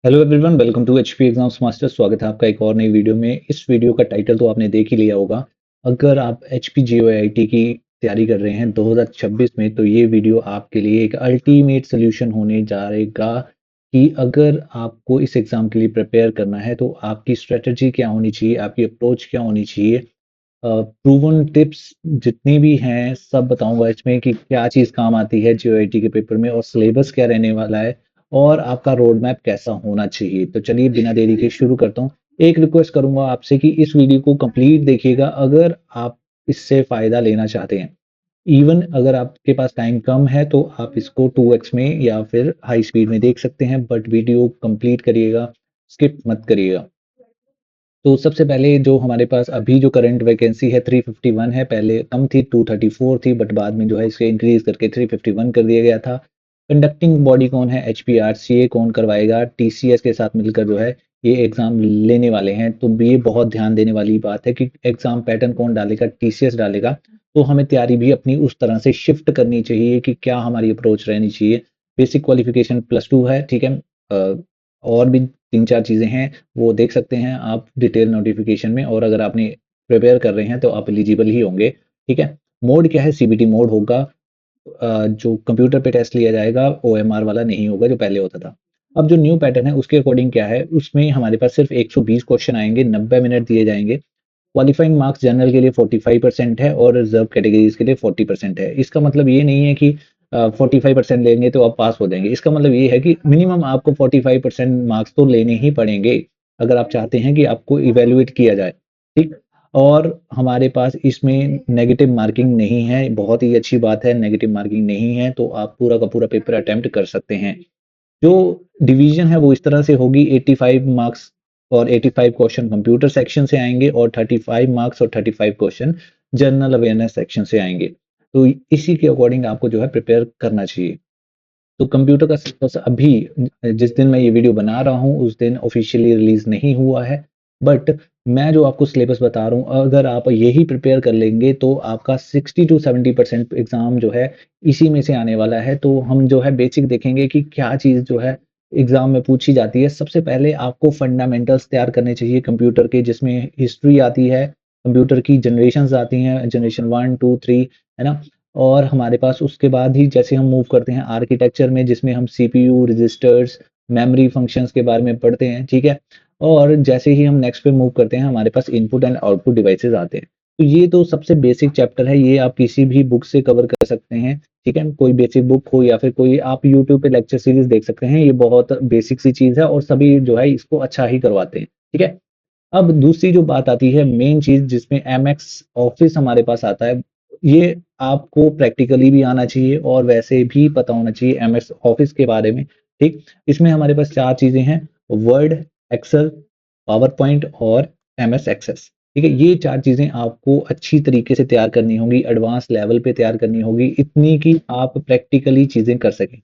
Hello everyone, welcome to HP exams master. स्वागत है आपका एक और नई वीडियो में। इस वीडियो का टाइटल तो आपने देख ही लिया होगा। अगर आप एचपी जेईई की तैयारी कर रहे हैं 2026 में, तो ये वीडियो आपके लिए एक अल्टीमेट सोल्यूशन होने जा रहेगा कि अगर आपको इस एग्जाम के लिए प्रिपेयर करना है तो आपकी स्ट्रेटजी क्या होनी चाहिए, आपकी अप्रोच क्या होनी चाहिए। प्रूवन टिप्स जितनी भी हैं सब बताऊंगा इसमें कि क्या चीज़ काम आती है जेईई के पेपर में, और सिलेबस क्या रहने वाला है, और आपका रोड मैप कैसा होना चाहिए। तो चलिए बिना देरी के शुरू करता हूँ। एक रिक्वेस्ट करूंगा आपसे कि इस वीडियो को कंप्लीट देखिएगा अगर आप इससे फायदा लेना चाहते हैं। इवन अगर आपके पास टाइम कम है तो आप इसको 2x में या फिर हाई स्पीड में देख सकते हैं, बट वीडियो कंप्लीट करिएगा, स्किप मत करिएगा। तो सबसे पहले जो हमारे पास अभी जो करंट वैकेंसी है 351 है। पहले कम थी, 234 थी, बट बाद में जो है इसे इंक्रीज करके 351 कर दिया गया था। कंडक्टिंग बॉडी कौन है? एचपीआरसीए कौन करवाएगा? टीसीएस के साथ मिलकर जो है ये एग्जाम लेने वाले हैं। तो ये बहुत ध्यान देने वाली बात है कि एग्जाम पैटर्न कौन डालेगा? टीसीएस डालेगा। तो हमें तैयारी भी अपनी उस तरह से शिफ्ट करनी चाहिए कि क्या हमारी अप्रोच रहनी चाहिए। बेसिक क्वालिफिकेशन +2 है, ठीक है। और भी तीन चार चीजें हैं, वो देख सकते हैं आप डिटेल नोटिफिकेशन में। और अगर आपने प्रिपेयर कर रहे हैं तो आप एलिजिबल ही होंगे, ठीक है। मोड क्या है? सीबीटी मोड होगा। जो कंप्यूटर पे टेस्ट लिया जाएगा ओएमआर वाला नहीं होगा जो पहले होता था। अब जो न्यू पैटर्न है उसके अकॉर्डिंग क्या है, उसमें हमारे पास सिर्फ 120 क्वेश्चन आएंगे, 90 मिनट दिए जाएंगे। क्वालिफाइंग मार्क्स जनरल के लिए 45% है और रिजर्व कैटेगरीज के लिए 40% है। इसका मतलब ये नहीं है कि 45% लेंगे तो आप पास हो जाएंगे। इसका मतलब ये है कि मिनिमम आपको 45% मार्क्स तो लेने ही पड़ेंगे अगर आप चाहते हैं कि आपको इवेल्युएट किया जाए, ठीक। और हमारे पास इसमें नेगेटिव मार्किंग नहीं है, बहुत ही अच्छी बात है। नेगेटिव मार्किंग नहीं है तो आप पूरा का पूरा पेपर अटेम्प्ट कर सकते हैं। जो डिवीजन है वो इस तरह से होगी: 85 मार्क्स और 85 क्वेश्चन कंप्यूटर सेक्शन से आएंगे, और 35 मार्क्स और 35 क्वेश्चन जनरल अवेयरनेस सेक्शन से आएंगे। तो इसी के अकॉर्डिंग आपको जो है प्रिपेयर करना चाहिए। तो कंप्यूटर का सिलेबस अभी जिस दिन मैं ये वीडियो बना रहा हूँ उस दिन ऑफिशियली रिलीज नहीं हुआ है, बट मैं जो आपको सिलेबस बता रहा हूँ अगर आप यही प्रिपेयर कर लेंगे तो आपका 60 to 70% एग्जाम जो है इसी में से आने वाला है। तो हम जो है बेसिक देखेंगे कि क्या चीज़ जो है एग्जाम में पूछी जाती है। सबसे पहले आपको फंडामेंटल्स तैयार करने चाहिए कंप्यूटर के, जिसमें हिस्ट्री आती है, कंप्यूटर की जनरेशंस आती हैं, जनरेशन 1 2 3, है ना। और हमारे पास उसके बाद ही जैसे हम मूव करते हैं आर्किटेक्चर में, जिसमें हम सीपीयू, रजिस्टर्स, मेमोरी फंक्शंस के बारे में पढ़ते हैं, ठीक है। और जैसे ही हम नेक्स्ट पे मूव करते हैं हमारे पास इनपुट एंड आउटपुट डिवाइसेस आते हैं। तो ये तो सबसे बेसिक चैप्टर है, ये आप किसी भी बुक से कवर कर सकते हैं, ठीक है। कोई बेसिक बुक हो या फिर कोई आप यूट्यूब पे लेक्चर सीरीज देख सकते हैं। ये बहुत बेसिक सी चीज है और सभी जो है इसको अच्छा ही करवाते हैं, ठीक है। अब दूसरी जो बात आती है मेन चीज, जिसमें एमएक्स ऑफिस हमारे पास आता है। ये आपको प्रैक्टिकली भी आना चाहिए और वैसे भी पता होना चाहिए एमएस ऑफिस के बारे में, ठीक। इसमें हमारे पास चार चीजें हैं: वर्ड, एक्सेल, पावर पॉइंट और एमएस एक्सेस, ठीक है। ये चार चीजें आपको अच्छी तरीके से तैयार करनी होगी, एडवांस लेवल पे तैयार करनी होगी, इतनी कि आप प्रैक्टिकली चीजें कर सकें,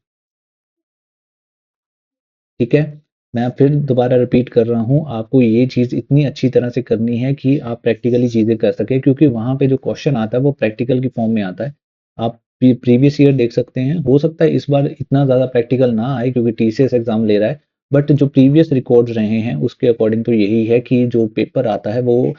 ठीक है। मैं फिर दोबारा रिपीट कर रहा हूँ, आपको ये चीज़ इतनी अच्छी तरह से करनी है कि आप प्रैक्टिकली चीज़ें कर सकें, क्योंकि वहाँ पे जो क्वेश्चन आता है वो प्रैक्टिकल की फॉर्म में आता है। आप प्रीवियस ईयर देख सकते हैं, हो सकता है इस बार इतना ज़्यादा प्रैक्टिकल ना आए क्योंकि टीसीएस एग्जाम ले रहा है, बट जो प्रीवियस रिकॉर्ड्स रहे हैं उसके अकॉर्डिंग तो यही है कि जो पेपर आता है वो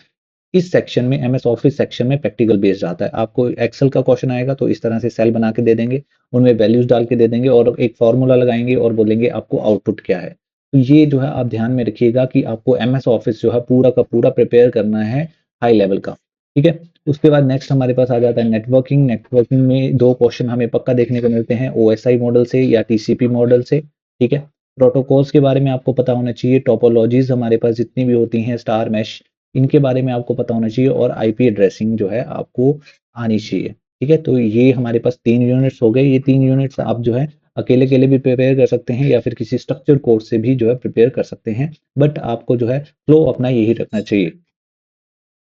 इस सेक्शन में, एमएस ऑफिस सेक्शन में प्रैक्टिकल बेस्ड आता है। आपको एक्सेल का क्वेश्चन आएगा तो इस तरह से सेल बना के दे देंगे, उनमें वैल्यूज डाल के दे देंगे और एक फॉर्मूला लगाएंगे और बोलेंगे आपको आउटपुट क्या है। तो ये जो है आप ध्यान में रखिएगा कि आपको एमएस ऑफिस जो है पूरा का पूरा प्रिपेयर करना है, हाई लेवल का, ठीक है। उसके बाद नेक्स्ट हमारे पास आ जाता है नेटवर्किंग। नेटवर्किंग में दो क्वेश्चन हमें पक्का देखने को मिलते हैं, ओएसआई मॉडल से या टीसीपी मॉडल से, ठीक है। प्रोटोकॉल्स के बारे में आपको पता होना चाहिए, टोपोलॉजीज हमारे पास जितनी भी होती हैं, स्टार मैश, इनके बारे में आपको पता होना चाहिए, और आईपी एड्रेसिंग जो है आपको आनी चाहिए, ठीक है। तो ये हमारे पास 3 यूनिट्स हो गए। ये 3 यूनिट्स आप जो है अकेले अकेले भी प्रिपेयर कर सकते हैं या फिर किसी स्ट्रक्चर कोर्स से भी जो है प्रिपेयर कर सकते हैं, बट आपको जो है फ्लो अपना यही रखना चाहिए।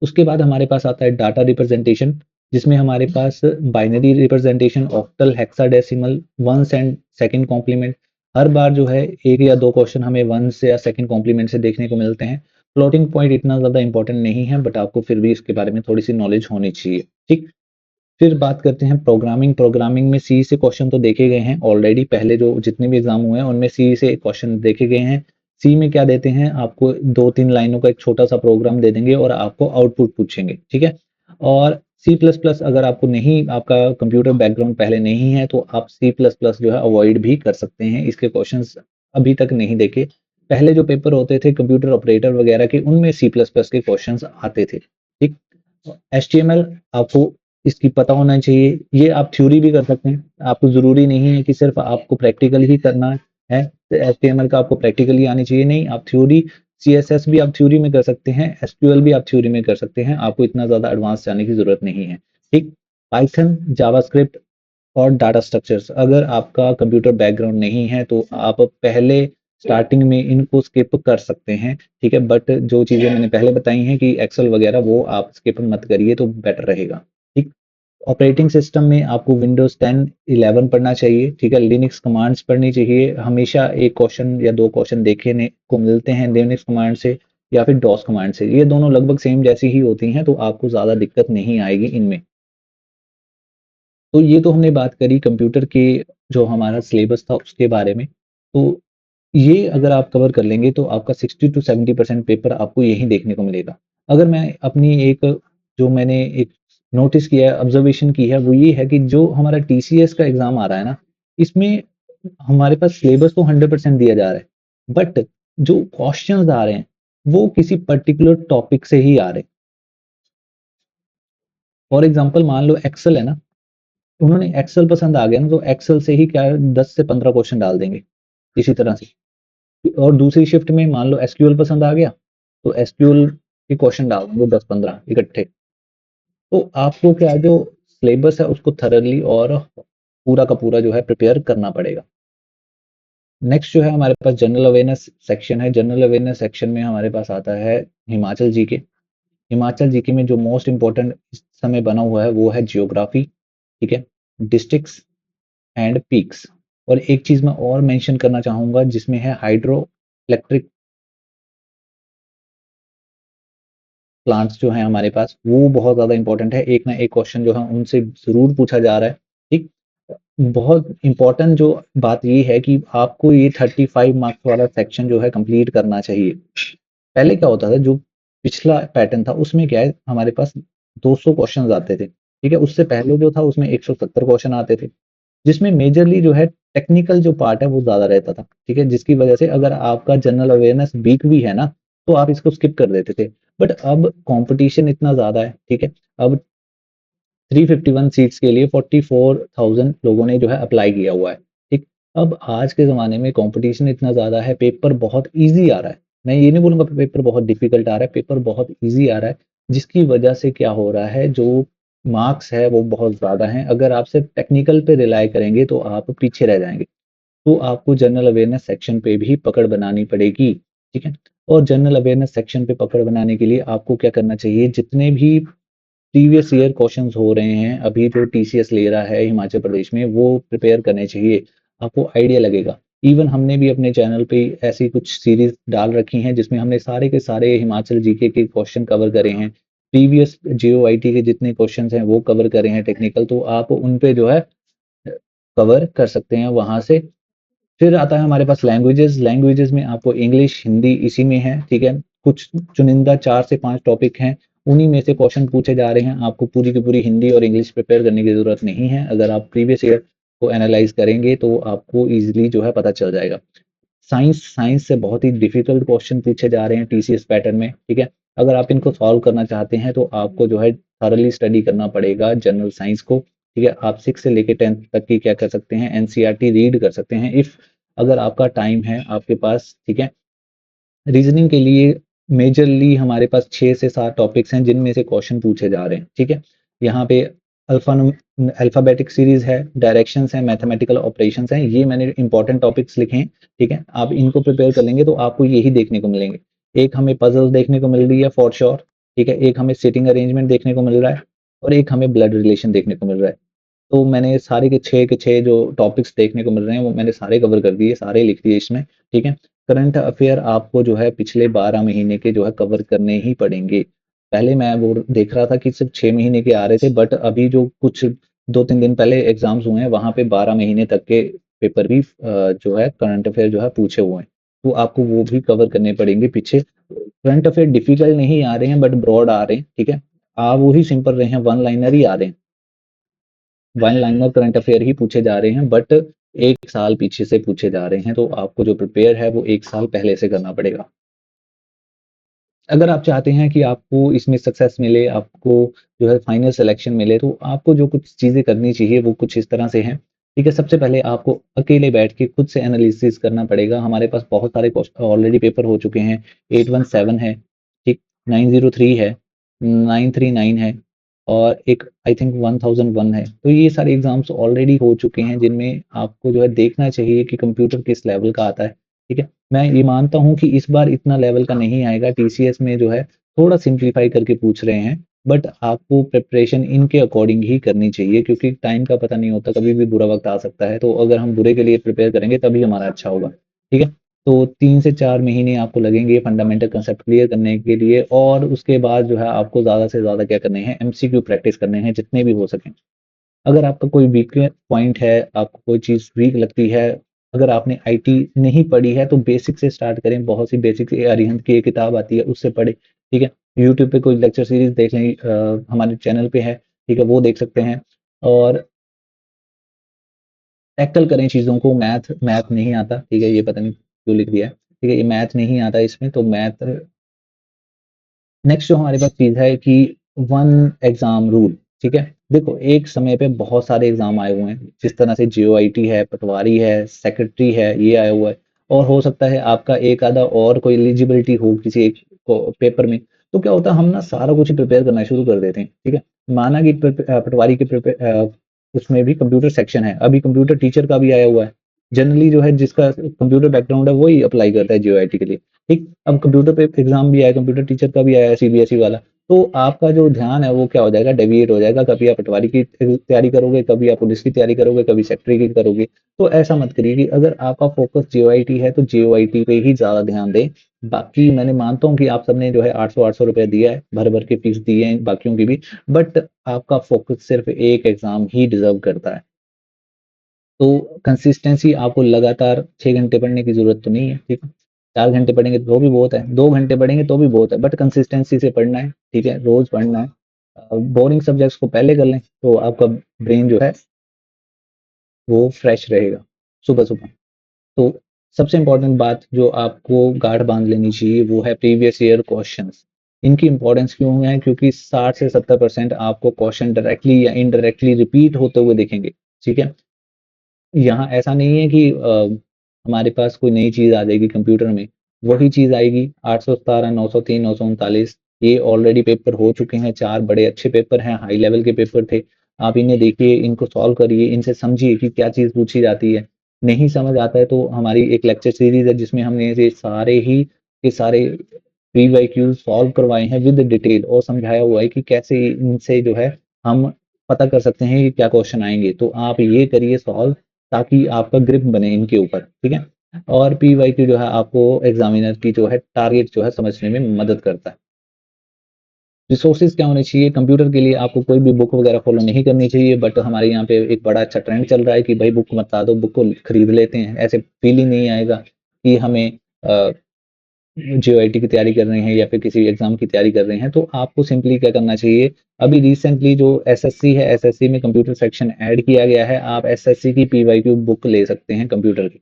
उसके बाद हमारे पास आता है डाटा रिप्रेजेंटेशन, जिसमें हमारे पास binary representation, octal, hexadecimal, ones and second complement. हर बार जो है एक या दो क्वेश्चन हमें वंस या सेकंड कॉम्प्लीमेंट से देखने को मिलते हैं। फ्लोटिंग पॉइंट इतना ज़्यादा इंपॉर्टेंट नहीं है, बट आपको फिर भी इसके बारे में थोड़ी सी नॉलेज होनी चाहिए, ठीक। फिर बात करते हैं प्रोग्रामिंग। प्रोग्रामिंग में सी से क्वेश्चन तो देखे गए हैं ऑलरेडी, पहले जो जितने भी एग्जाम हुए हैं उनमें सी से क्वेश्चन देखे गए हैं। सी में क्या देते हैं, आपको 2-3 लाइनों का एक छोटा-सा प्रोग्राम दे देंगे और आपको आउटपुट पूछेंगे, ठीक है? और सी प्लस प्लस अगर आपको नहीं, आपका कंप्यूटर बैकग्राउंड पहले नहीं है, तो आप सी प्लस प्लस जो है अवॉइड भी कर सकते हैं। इसके क्वेश्चंस अभी तक नहीं देखे। पहले जो पेपर होते थे कंप्यूटर ऑपरेटर वगैरह के, उनमें सी प्लस प्लस के क्वेश्चंस आते थे, ठीक? एचटीएमएल आपको इसकी पता होना चाहिए। ये आप थ्योरी भी कर सकते हैं, आपको ज़रूरी नहीं है कि सिर्फ आपको प्रैक्टिकल ही करना है, तो एचटीएमएल का आपको प्रैक्टिकल ही आनी चाहिए, नहीं, आप थ्योरी, सीएसएस भी आप थ्योरी में कर सकते हैं, एसक्यूएल भी आप थ्योरी में कर सकते हैं, आपको इतना ज़्यादा एडवांस जाने की ज़रूरत नहीं है, ठीक? पाइथन, जावास्क्रिप्ट और डाटा स्ट्रक्चर्स, अगर आपका कंप्यूटर बैकग्राउंड नहीं है तो आप पहले स्टार्टिंग में इनको स्किप कर सकते हैं, ठीक है? बट जो चीज़ें मैंने पहले बताई हैं कि एक्सेल वगैरह, वो आप स्किप मत करिए तो बेटर रहेगा, ठीक? ऑपरेटिंग सिस्टम में आपको विंडोज़ 10, 11 पढ़ना चाहिए, ठीक है? लिनक्स कमांड्स पढ़नी चाहिए, हमेशा 1 क्वेश्चन या 2 क्वेश्चन देखने को मिलते हैं लिनक्स कमांड से या फिर डॉस कमांड से, ये दोनों लगभग सेम जैसी ही होती हैं, तो आपको ज़्यादा दिक्कत नहीं आएगी इनमें। तो ये तो हमने बात करी कंप्यूटर के, जो हमारा सिलेबस था उसके बारे में। तो ये अगर आप कवर कर लेंगे तो आपका 60 टू 70% पेपर आपको यहीं देखने को मिलेगा। अगर मैं अपनी एक, जो मैंने एक नोटिस किया है, ऑब्जर्वेशन की है, वो ये है कि जो हमारा टीसीएस का एग्ज़ाम आ रहा है ना, इसमें हमारे पास सिलेबस तो 100% दिया जा रहा है, बट जो क्वेश्चंस आ रहे हैं, वो किसी पर्टिकुलर टॉपिक से ही आ रहे हैं। फॉर एग्ज़ाम्पल मान लो एक्सेल है ना, उन्होंने एक्सेल पसंद आ गया ना, तो एक्सेल से ही क्या है, 10 से 15 क्वेश्चन डाल देंगे, इसी तरह से। और दूसरी शिफ्ट में मान लो एसक्यूएल पसंद आ गया, तो एसक्यूएल के क्वेश्चन डाल देंगे 10-15 इकट्ठे। तो आपको क्या है, जो सिलेबस है उसको थॉरली और पूरा का पूरा जो है प्रिपेयर करना पड़ेगा। नेक्स्ट जो है हमारे पास जनरल अवेयरनेस सेक्शन है। जनरल अवेयरनेस सेक्शन में हमारे पास आता है हिमाचल जीके। हिमाचल जीके में जो मोस्ट इम्पोर्टेंट इस समय बना हुआ है वो है जियोग्राफी, ठीक है, डिस्ट्रिक्ट्स एंड पीक्स। और एक चीज मैं और मेंशन करना चाहूंगा जिसमें है हाइड्रो इलेक्ट्रिक प्लांट्स जो हैं हमारे पास, वो बहुत ज़्यादा इंपॉर्टेंट है। एक ना एक क्वेश्चन जो है उनसे ज़रूर पूछा जा रहा है, ठीक? बहुत इंपॉर्टेंट जो बात ये है कि आपको ये 35 मार्क्स वाला सेक्शन जो है कंप्लीट करना चाहिए। पहले क्या होता था, जो पिछला पैटर्न था उसमें क्या है, हमारे पास 200 क्वेश्चंस आते थे, ठीक है? उससे पहले जो था उसमें 170 क्वेश्चन आते थे, जिसमें मेजरली जो है टेक्निकल जो पार्ट है वो ज़्यादा रहता था, ठीक है? जिसकी वजह से अगर आपका जनरल अवेयरनेस वीक भी है ना, तो आप इसको स्किप कर देते थे। बट अब कंपटीशन इतना ज़्यादा है, ठीक है? अब 351 सीट्स के लिए 44,000 लोगों ने जो है अप्लाई किया हुआ है, ठीक? अब आज के ज़माने में कंपटीशन इतना ज़्यादा है, पेपर बहुत ईज़ी आ रहा है। मैं ये नहीं बोलूँगा पेपर बहुत डिफ़िकल्ट आ रहा है, पेपर बहुत ईज़ी आ रहा है, जिसकी वजह से क्या हो रहा है, जो मार्क्स है वो बहुत ज़्यादा हैं। अगर आप सिर्फ टेक्निकल पे रिलाय करेंगे तो आप पीछे रह जाएँगे। तो आपको जनरल अवेयरनेस सेक्शन पे भी पकड़ बनानी पड़ेगी, ठीक है? और जनरल अवेयरनेस सेक्शन पे पकड़ बनाने के लिए आपको क्या करना चाहिए, जितने भी प्रीवियस ईयर क्वेश्चंस हो रहे हैं, अभी जो टीसीएस ले रहा है हिमाचल प्रदेश में, वो प्रिपेयर करने चाहिए, आपको आइडिया लगेगा। इवन हमने भी अपने चैनल पे ऐसी कुछ सीरीज डाल रखी हैं जिसमें हमने सारे के सारे हिमाचल जीके के क्वेश्चन कवर करे हैं, प्रीवियस जेओआईटी के जितने क्वेश्चंस हैं वो कवर करे हैं टेक्निकल, तो आप उन पे जो है कवर कर सकते हैं वहां से। फिर आता है हमारे पास लैंग्वेजेस। लैंग्वेजेस में आपको इंग्लिश, हिंदी इसी में है, ठीक है? कुछ चुनिंदा 4 से 5 टॉपिक हैं, उन्हीं में से क्वेश्चन पूछे जा रहे हैं। आपको पूरी की पूरी हिंदी और इंग्लिश प्रिपेयर करने की ज़रूरत नहीं है। अगर आप प्रीवियस ईयर को एनालाइज़ करेंगे तो आपको ईज़िली जो है पता चल जाएगा। साइंस साइंस से बहुत ही डिफिकल्ट क्वेश्चन पूछे जा रहे हैं टीसीएस पैटर्न में, ठीक है? अगर आप इनको सॉल्व करना चाहते हैं तो आपको जो है थॉरली स्टडी करना पड़ेगा जनरल साइंस को, ठीक है? आप 6 से लेके 10th तक की क्या कर सकते हैं, एनसीईआरटी रीड कर सकते हैं इफ अगर आपका टाइम है आपके पास, ठीक है? रीजनिंग के लिए मेजरली हमारे पास 6 से 7 टॉपिक्स हैं जिनमें से क्वेश्चन पूछे जा रहे हैं, ठीक है? यहाँ पे अल्फाबेटिक सीरीज है, डायरेक्शंस है, मैथमेटिकल ऑपरेशंस हैं, ये मैंने इंपॉर्टेंट टॉपिक्स लिखे हैं, ठीक है? आप इनको प्रिपेयर कर लेंगे तो आपको यही देखने को मिलेंगे। एक हमें पजल्स देखने को मिल रही है फॉर श्योर, ठीक है? एक हमें सिटिंग अरेंजमेंट देखने को मिल रहा है और एक हमें ब्लड रिलेशन देखने को मिल रहा है। तो मैंने सारे के 6 जो टॉपिक्स देखने को मिल रहे हैं वो मैंने सारे कवर कर दिए, सारे लिख दिए इसमें, ठीक है? करंट अफेयर आपको जो है पिछले 12 महीने के जो है कवर करने ही पड़ेंगे। पहले मैं वो देख रहा था कि सिर्फ 6 महीने के आ रहे थे, बट अभी जो कुछ 2-3 दिन पहले एग्ज़ाम्स हुए हैं वहाँ पे 12 महीने तक के पेपर भी जो है करंट अफेयर जो है पूछे हुए हैं। तो आपको वो भी कवर करने पड़ेंगे पीछे। करंट अफेयर डिफिकल्ट नहीं आ रहे हैं बट ब्रॉड आ रहे हैं, ठीक है। आ वो ही सिंपल रहे हैं, वन लाइनर ही आ रहे हैं, वन लाइनर करंट अफेयर ही पूछे जा रहे हैं, बट 1 साल पीछे से पूछे जा रहे हैं, तो आपको जो प्रिपेयर है वो 1 साल पहले से करना पड़ेगा। अगर आप चाहते हैं कि आपको इसमें सक्सेस मिले, आपको जो है फाइनल सिलेक्शन मिले, तो आपको जो कुछ चीज़ें करनी चाहिए वो कुछ इस तरह से हैं, ठीक है। सबसे पहले आपको अकेले बैठ के खुद से एनालिसिस करना पड़ेगा। हमारे पास बहुत सारे ऑलरेडी पेपर हो चुके हैं, 817 है, ठीक, 903 है, 939 है, और एक आई थिंक 1001 है। तो ये सारे एग्जाम्स ऑलरेडी हो चुके हैं, जिनमें आपको जो है देखना चाहिए कि कंप्यूटर किस लेवल का आता है, ठीक है। मैं ये मानता हूँ कि इस बार इतना लेवल का नहीं आएगा, टीसीएस में जो है थोड़ा सिंप्लीफाई करके पूछ रहे हैं, बट आपको प्रिपरेशन इनके अकॉर्डिंग ही करनी चाहिए, क्योंकि टाइम का पता नहीं होता, कभी भी बुरा वक्त आ सकता है। तो अगर हम बुरे के लिए प्रिपेयर करेंगे तभी हमारा अच्छा होगा, ठीक है। तो 3 से 4 महीने आपको लगेंगे फंडामेंटल कंसेप्ट क्लियर करने के लिए, और उसके बाद जो है आपको ज़्यादा से ज़्यादा क्या करने हैं, एमसीक्यू प्रैक्टिस करने हैं जितने भी हो सकें। अगर आपका कोई वीक पॉइंट है, आपको कोई चीज़ वीक लगती है, अगर आपने आईटी नहीं पढ़ी है तो बेसिक से स्टार्ट करें। बहुत सी बेसिक अरिहंत की एक किताब आती है, उससे पढ़ें, ठीक है। यूट्यूब पे कोई लेक्चर सीरीज देख लें, हमारे चैनल पे है, ठीक है, वो देख सकते हैं। और टैकल करें चीज़ों को। मैथ मैथ नहीं आता, ठीक है, ये पता नहीं क्यों लिख दिया है, ठीक है, ये मैथ नहीं आता इसमें, तो मैथ। नेक्स्ट जो हमारे पास चीज़ है कि वन एग्जाम रूल, ठीक है। देखो, एक समय पे बहुत सारे एग्जाम आए हुए हैं, जिस तरह से जीओआईटी है, पटवारी है, सेक्रेटरी है, ये आया हुआ है, और हो सकता है आपका एक आधा और कोई एलिजिबिलिटी हो किसी एक पेपर में। तो क्या होता है, हम ना सारा कुछ प्रिपेयर करना शुरू कर देते हैं, ठीक है। माना कि पटवारी के उसमें भी कंप्यूटर सेक्शन है, अभी कंप्यूटर टीचर का भी आया हुआ है। जनरली जो है जिसका कंप्यूटर बैकग्राउंड है वही अप्लाई करता है जीओआईटी के लिए, ठीक। अब कंप्यूटर पे एग्जाम भी आया, कंप्यूटर टीचर का भी आया है, सीबीएसई वाला। तो आपका जो ध्यान है वो क्या हो जाएगा, डेविएट हो जाएगा। कभी आप पटवारी की तैयारी करोगे, कभी आप पुलिस की तैयारी करोगे, कभी सेक्रेटरी की करोगे। तो ऐसा मत करिए। कि अगर आपका फोकस जीओआईटी है तो जीओआईटी पे ही ज्यादा ध्यान दें। बाकी मैंने मानता हूँ कि आप सबने जो है 800 रुपया दिया है, भर भर के फीस दी है बाकियों की भी, बट आपका फोकस सिर्फ एक एग्जाम ही डिजर्व करता है। तो कंसिस्टेंसी, आपको लगातार 6 घंटे पढ़ने की जरूरत तो नहीं है, ठीक है। 4 घंटे पढ़ेंगे तो भी बहुत है, 2 घंटे पढ़ेंगे तो भी बहुत है, बट कंसिस्टेंसी से पढ़ना है, ठीक है, रोज पढ़ना है। बोरिंग सब्जेक्ट्स को पहले कर लें तो आपका ब्रेन जो है वो फ्रेश रहेगा सुबह सुबह। तो सबसे इंपॉर्टेंट बात जो आपको गाढ़ बांध लेनी चाहिए वो है प्रीवियस ईयर क्वेश्चंस। इनकी इंपॉर्टेंस क्यों है, क्योंकि 60 से 70% आपको क्वेश्चन डायरेक्टली या इनडायरेक्टली रिपीट होते हुए दिखेंगे, ठीक है। यहाँ ऐसा नहीं है कि हमारे पास कोई नई चीज़ आ जाएगी कंप्यूटर में, वही चीज़ आएगी। 817, 903, 939 ये ऑलरेडी पेपर हो चुके हैं, 4 बड़े अच्छे पेपर हैं, हाई लेवल के पेपर थे। आप इन्हें देखिए, इनको सॉल्व करिए, इनसे समझिए कि क्या चीज़ पूछी जाती है। नहीं समझ आता है तो हमारी एक लेक्चर सीरीज़ है जिसमें हमने ये सारे प्री-वाईक्यूज़ सॉल्व करवाए हैं विद डिटेल, और समझाया हुआ है कि कैसे इनसे जो है हम पता कर सकते हैं कि क्या क्वेश्चन आएँगे। तो आप ये करिए सॉल्व, ताकि आपका ग्रिप बने इनके ऊपर, ठीक है। और पीवाईक्यू जो है आपको एग्जामिनर की जो है टारगेट जो है समझने में मदद करता है। रिसोर्सेज क्या होने चाहिए कंप्यूटर के लिए, आपको कोई भी बुक वगैरह फॉलो नहीं करनी चाहिए, बट हमारे यहाँ पे एक बड़ा अच्छा ट्रेंड चल रहा है कि भाई बुक मत ला दो, बुक को खरीद लेते हैं। ऐसे फील ही नहीं आएगा कि हमें जेओआईटी की तैयारी कर रहे हैं या फिर किसी एग्जाम की तैयारी कर रहे हैं। तो आपको सिंपली क्या करना चाहिए, अभी रिसेंटली जो एसएससी है, एसएससी में कंप्यूटर सेक्शन ऐड किया गया है, आप एसएससी की पीवाईक्यू बुक ले सकते हैं कंप्यूटर की।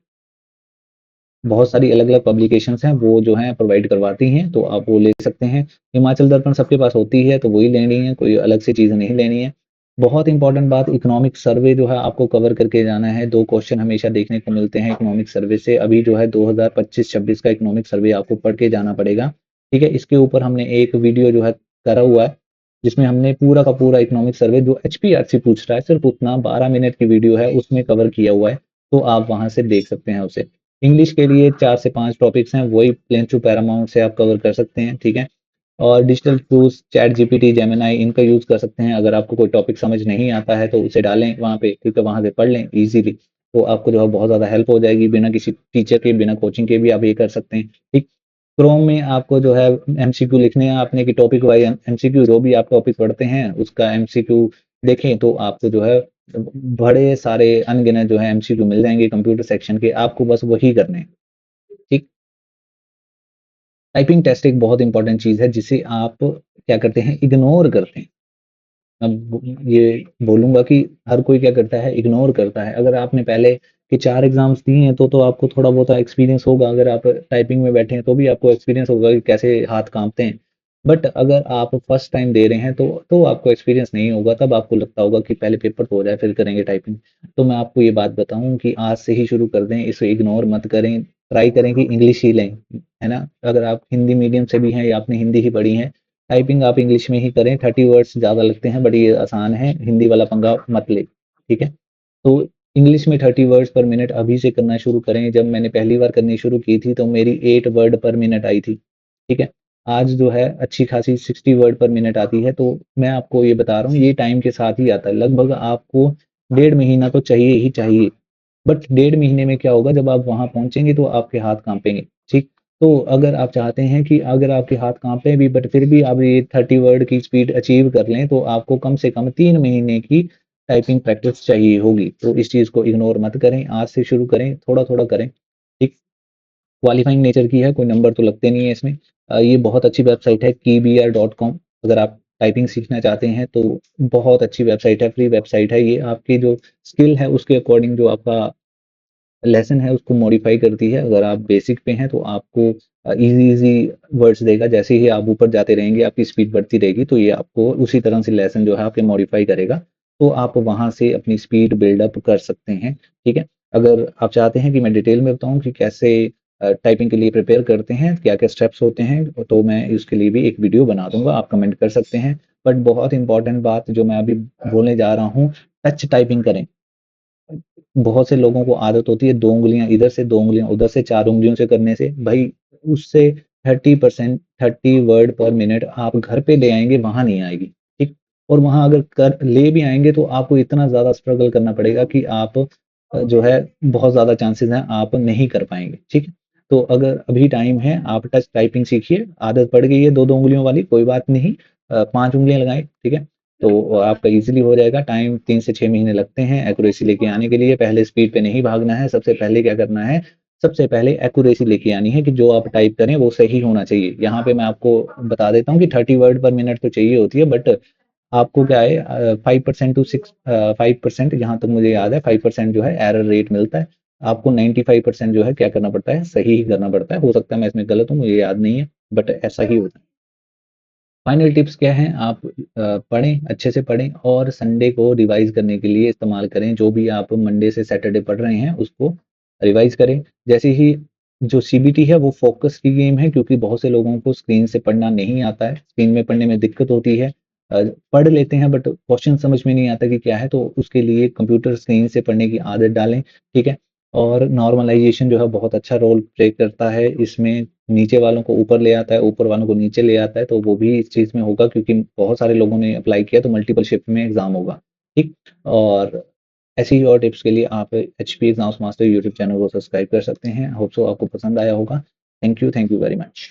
बहुत सारी अलग-अलग पब्लिकेशंस हैं, वो जो हैं प्रोवाइड करवाती हैं, तो आप वो ले सकते हैं। हिमाचल दर्पण सबके पास होती है, तो वही लेनी है, कोई अलग से चीज़ नहीं लेनी है। बहुत इंपॉर्टेंट बात, इकोनॉमिक सर्वे जो है आपको कवर करके जाना है। 2 क्वेश्चन हमेशा देखने को मिलते हैं इकोनॉमिक सर्वे से। अभी जो है 2025-26 का इकोनॉमिक सर्वे आपको पढ़ के जाना पड़ेगा, ठीक है? इसके ऊपर हमने एक वीडियो जो है करा हुआ है, जिसमें हमने पूरा का पूरा इकोनॉमिक सर्वे जो एचपीआरसी पूछ रहा है, सिर्फ उतना 12 मिनट की वीडियो है, उसमें कवर किया हुआ है, तो आप वहाँ से देख सकते हैं उसे। इंग्लिश के लिए 4 से 5 टॉपिक्स हैं, वही प्लेन टू पैरामाउंट से आप कवर कर सकते हैं, ठीक है? और digital tools chat GPT, Gemini इनका यूज़ कर सकते हैं। अगर आपको कोई टॉपिक समझ नहीं आता है तो उसे डालें वहाँ पे, ठीक है? वहाँ से पढ़ लें ईज़िली, तो आपको जो है बहुत ज़्यादा हेल्प हो जाएगी। बिना किसी टीचर के, बिना कोचिंग के भी आप ये कर सकते हैं, ठीक? क्रोम में आपको जो है एमसीक्यू लिखने हैं आपने कि टॉपिक वाइज़ एमसीक्यू, जो भी आप टॉपिक पढ़ते हैं उसका एमसीक्यू देखें, तो आपको जो है बड़े सारे अनगिनत जो है एमसीक्यू मिल जाएँगे कंप्यूटर सेक्शन के, आपको बस वही करने हैं, ठीक? टाइपिंग टेस्ट एक बहुत इंपॉर्टेंट चीज़ है जिसे आप क्या करते हैं, इग्नोर करते हैं। अब ये बोलूँगा कि हर कोई क्या करता है, इग्नोर करता है। अगर आपने पहले के 4 एग्ज़ाम्स दिए हैं तो आपको थोड़ा बहुत एक्सपीरियंस होगा। अगर आप टाइपिंग में बैठे हैं तो भी आपको एक्सपीरियंस होगा कि कैसे हाथ काँपते हैं। बट अगर आप फर्स्ट टाइम दे रहे हैं तो आपको एक्सपीरियंस नहीं होगा, तब आपको लगता होगा कि पहले पेपर तो हो जाए फिर करेंगे टाइपिंग। तो मैं आपको ये बात बताऊँ कि आज से ही शुरू कर दें, इसे इग्नोर मत करें, ट्राई करें कि इंग्लिश ही लें, है ना? अगर आप हिंदी मीडियम से भी हैं या आपने हिंदी ही पढ़ी है, टाइपिंग आप इंग्लिश में ही करें। 30 वर्ड्स ज़्यादा लगते हैं, बट ये आसान है, हिंदी वाला पंगा मत लें, ठीक है? तो इंग्लिश में 30 वर्ड्स पर मिनट अभी से करना शुरू करें। जब मैंने पहली बार करनी शुरू की थी तो मेरी 8 वर्ड पर मिनट आई थी, ठीक है? आज जो है अच्छी खासी 60 वर्ड पर मिनट आती है। तो मैं आपको ये बता रहा हूँ, ये टाइम के साथ ही आता है। लगभग आपको 1.5 महीना तो चाहिए ही चाहिए। बट 1.5 महीने में क्या होगा, जब आप वहाँ पहुँचेंगे तो आपके हाथ काँपेंगे, ठीक? तो अगर आप चाहते हैं कि अगर आपके हाथ काँपे भी बट फिर भी आप ये 30 वर्ड की स्पीड अचीव कर लें, तो आपको कम से कम 3 महीने की टाइपिंग प्रैक्टिस चाहिए होगी। तो इस चीज़ को इग्नोर मत करें, आज से शुरू करें, थोड़ा-थोड़ा करें, ठीक? क्वालिफाइंग नेचर की है, कोई नंबर तो लगते नहीं है इसमें। ये बहुत अच्छी वेबसाइट है keybr.com। अगर आप टाइपिंग सीखना चाहते हैं तो बहुत अच्छी वेबसाइट है, फ्री वेबसाइट है। ये आपकी जो स्किल है उसके अकॉर्डिंग जो आपका लेसन है उसको मॉडिफाई करती है। अगर आप बेसिक पे हैं तो आपको इजी इजी वर्ड्स देगा। जैसे ही आप ऊपर जाते रहेंगे आपकी स्पीड बढ़ती रहेगी, तो ये आपको उसी तरह से लेसन जो है आपके मॉडिफाई करेगा। तो आप वहां से अपनी स्पीड बिल्डअप कर सकते हैं, ठीक है? अगर आप चाहते हैं कि मैं डिटेल में बताऊं कि कैसे टाइपिंग के लिए प्रिपेयर करते हैं, क्या क्या स्टेप्स होते हैं, तो मैं इसके लिए भी एक वीडियो बना दूंगा, आप कमेंट कर सकते हैं। बट बहुत इंपॉर्टेंट बात जो मैं अभी बोलने जा रहा हूँ, टच टाइपिंग करें। बहुत से लोगों को आदत होती है 2 उँगलियाँ इधर से, 2 उँगलियाँ उधर से, 4 उँगलियों से करने से। भई उससे 30% 30 वर्ड पर मिनट आप घर पे ले आएँगे, वहाँ नहीं आएगी, ठीक? और वहाँ अगर कर ले भी आएँगे तो आपको इतना ज़्यादा स्ट्रगल करना पड़ेगा कि आप जो है बहुत ज़्यादा चांसेज़ हैं आप नहीं कर पाएँगे, ठीक है? तो अगर अभी टाइम है, आप टच टाइपिंग सीखिए, आदत पड़ गई है 2-2 उँगलियों वाली, कोई बात नहीं। 5 उँगलियाँ लगाएँ, ठीक है? तो आपका ईज़िली हो जाएगा। टाइम 3 से 6 महीने लगते हैं एक्यूरेसी लेके आने के लिए। पहले स्पीड पे नहीं भागना है, सबसे पहले क्या करना है, सबसे पहले एक्यूरेसी लेके आनी है कि जो आप टाइप करें वो सही होना चाहिए। यहाँ पे मैं आपको बता देता हूँ कि 30 वर्ड पर मिनट तो चाहिए होती है, बट आपको क्या है 5% टू 5% जहाँ तक मुझे याद है 5% जो है एरर रेट मिलता है। आपको 95% जो है क्या करना पड़ता है, सही ही करना पड़ता है। हो सकता है मैं इसमें गलत हूँ, मुझे याद नहीं है, बट ऐसा ही होता है। फाइनल टिप्स क्या हैं, आप पढ़ें, अच्छे से पढ़ें और संडे को रिवाइज़ करने के लिए इस्तेमाल करें। जो भी आप मंडे से सैटरडे पढ़ रहे हैं, उसको रिवाइज़ करें। जैसे ही जो सीबीटी है, वो फ़ोकस की गेम है, क्योंकि बहुत से लोगों को स्क्रीन से पढ़ना नहीं आता है। स्क्रीन में पढ़ने में दिक्कत होती है। पढ़ लेते हैं बट क्वेश्चन समझ में नहीं आता कि क्या है, तो उसके लिए कंप्यूटर स्क्रीन से पढ़ने की आदत डालें, ठीक है? और नॉर्मलाइज़ेशन जो है बहुत अच्छा रोल प्ले करता है इसमें। नीचे वालों को ऊपर ले आता है, ऊपर वालों को नीचे ले आता है, तो वो भी इस चीज़ में होगा क्योंकि बहुत सारे लोगों ने अप्लाई किया तो मल्टीपल शिफ्ट में एग्ज़ाम होगा, ठीक? और ऐसी ही और टिप्स के लिए आप HP exams master YouTube channel को सब्सक्राइब कर सकते हैं। होप सो आपको पसंद आया होगा। Thank you very much.